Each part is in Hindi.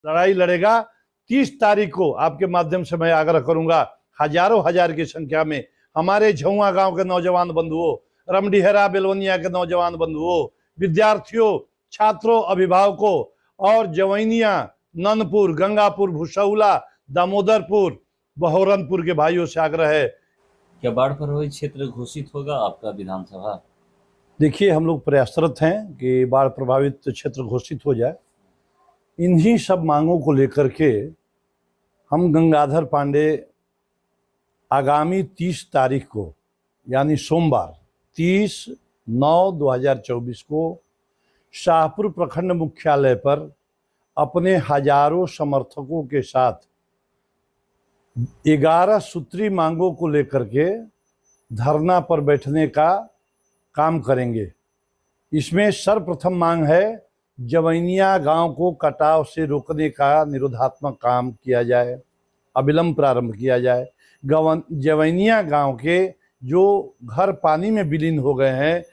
लड़ाई लड़ेगा। 30 तारीख को आपके माध्यम से मैं आग्रह करूंगा, हजारों हजार की संख्या में हमारे झुआ गांव के नौजवान बंधुओं, रमडीहरा बेलवनिया के नौजवान बंधुओं, विद्यार्थियों, छात्रों, अभिभावकों और जवैनिया, ननपुर, गंगापुर, भुसौला, दामोदरपुर, बहोरनपुर के भाइयों से आग्रह है। क्या बाढ़ प्रभावित क्षेत्र घोषित होगा आपका विधानसभा? देखिए, हम लोग प्रयासरत हैं कि बाढ़ प्रभावित क्षेत्र घोषित हो जाए। इन्हीं सब मांगों को लेकर के हम गंगाधर पांडे आगामी 30 तारीख को, यानी सोमवार 30/9/2024 को शाहपुर प्रखंड मुख्यालय पर अपने हजारों समर्थकों के साथ 11 सूत्री मांगों को लेकर के धरना पर बैठने का काम करेंगे। इसमें सर्वप्रथम मांग है, जवैनिया गांव को कटाव से रोकने का निरोधात्मक काम किया जाए, अविलंब प्रारंभ किया जाए। जवैनिया गांव के जो घर पानी में विलीन हो गए हैं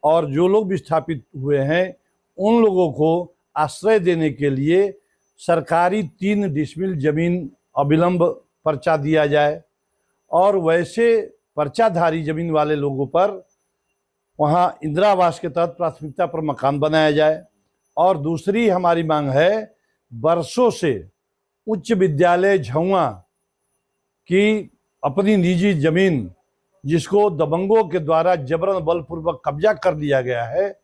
और जो लोग विस्थापित हुए हैं, उन लोगों को आश्रय देने के लिए सरकारी 3 डिसमिल जमीन अविलंब पर्चा दिया जाए और वैसे पर्चाधारी जमीन वाले लोगों पर वहाँ इंदिरा आवास के तहत प्राथमिकता पर मकान बनाया जाए। और दूसरी हमारी मांग है, वर्षों से उच्च विद्यालय झुआ की अपनी निजी जमीन, जिसको दबंगों के द्वारा जबरन बलपूर्वक कब्जा कर लिया गया है,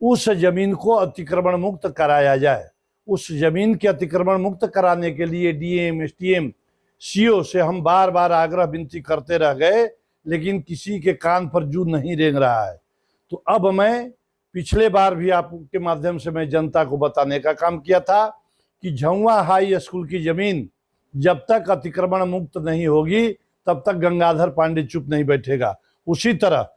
उस जमीन को अतिक्रमण मुक्त कराया जाए। उस जमीन के अतिक्रमण मुक्त कराने के लिए डीएम, एसडीएम, सीओ से हम बार बार आग्रह विनती करते रह गए, लेकिन किसी के कान पर जू नहीं रेंग रहा है। तो अब मैं पिछले बार भी आपके माध्यम से मैं जनता को बताने का काम किया था कि झुआ हाई स्कूल की जमीन जब तक अतिक्रमण मुक्त नहीं होगी तब तक गंगाधर पांडे चुप नहीं बैठेगा। उसी तरह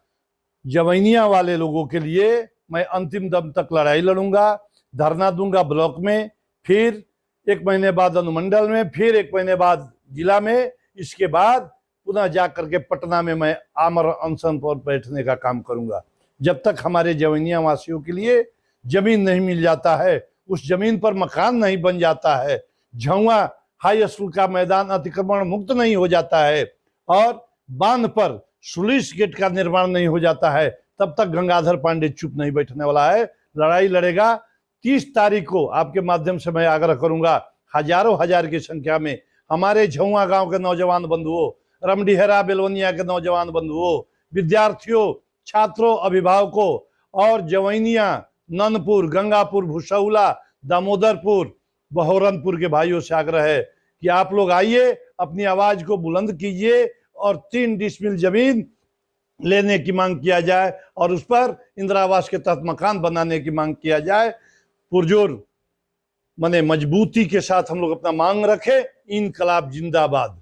जवैनिया वाले लोगों के लिए मैं अंतिम दम तक लड़ाई लड़ूंगा, धरना दूंगा ब्लॉक में, फिर 1 महीने बाद अनुमंडल में, फिर 1 महीने बाद जिला में, इसके बाद पुनः जा करके पटना में मैं आमर अनशन पर बैठने का काम करूंगा। जब तक हमारे जवैनिया वासियों के लिए जमीन नहीं मिल जाता है, उस जमीन पर मकान नहीं बन जाता है, झुआ हाई स्कूल का मैदान अतिक्रमण मुक्त नहीं हो जाता है और बांध पर सुलिस गेट का निर्माण नहीं हो जाता है, तब तक गंगाधर पांडे चुप नहीं बैठने वाला है। लड़ाई लड़ेगा। 30 तारीख को आपके माध्यम से मैं आग्रह करूंगा, हजारों हजार की संख्या में हमारे झुआ गांव के नौजवान बंधुओं, रमडीहरा बेलवनिया के नौजवान बंधुओं, विद्यार्थियों, छात्रों, अभिभावकों और जवैनिया, ननपुर, गंगापुर, भुसौला, दामोदरपुर, बहोरनपुर के भाइयों से आग्रह है कि आप लोग आइए, अपनी आवाज को बुलंद कीजिए और 3 डिसमिल जमीन लेने की मांग किया जाए और उस पर इंदिरा आवास के तहत मकान बनाने की मांग किया जाए। पुरजोर मने मजबूती के साथ हम लोग अपना मांग रखें। इनकलाब जिंदाबाद।